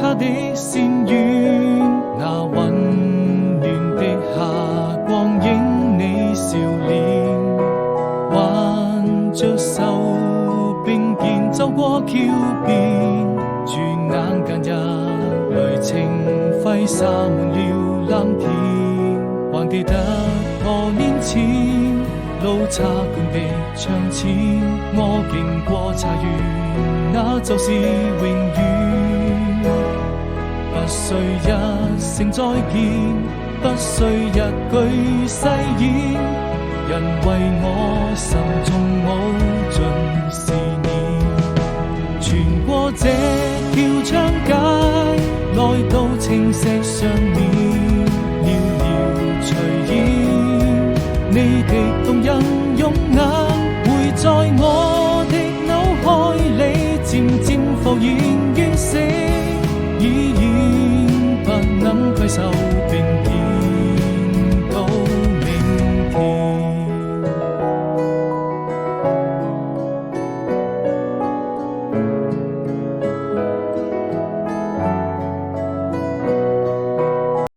他的仙苑，那溫暖的霞光映你笑臉，挽着手並肩走過橋邊，轉眼間一縷情揮灑滿了藍天，還記得多年前路差館的窗前，我經過茶園，那就是永遠。不需一聲再見，不需一句誓言，因為我心中無盡思念。穿過這條長街，來到青石上面，遙遙隨煙，你的動人容顏會在我的腦海裡漸漸浮現，完成已然不能攜手。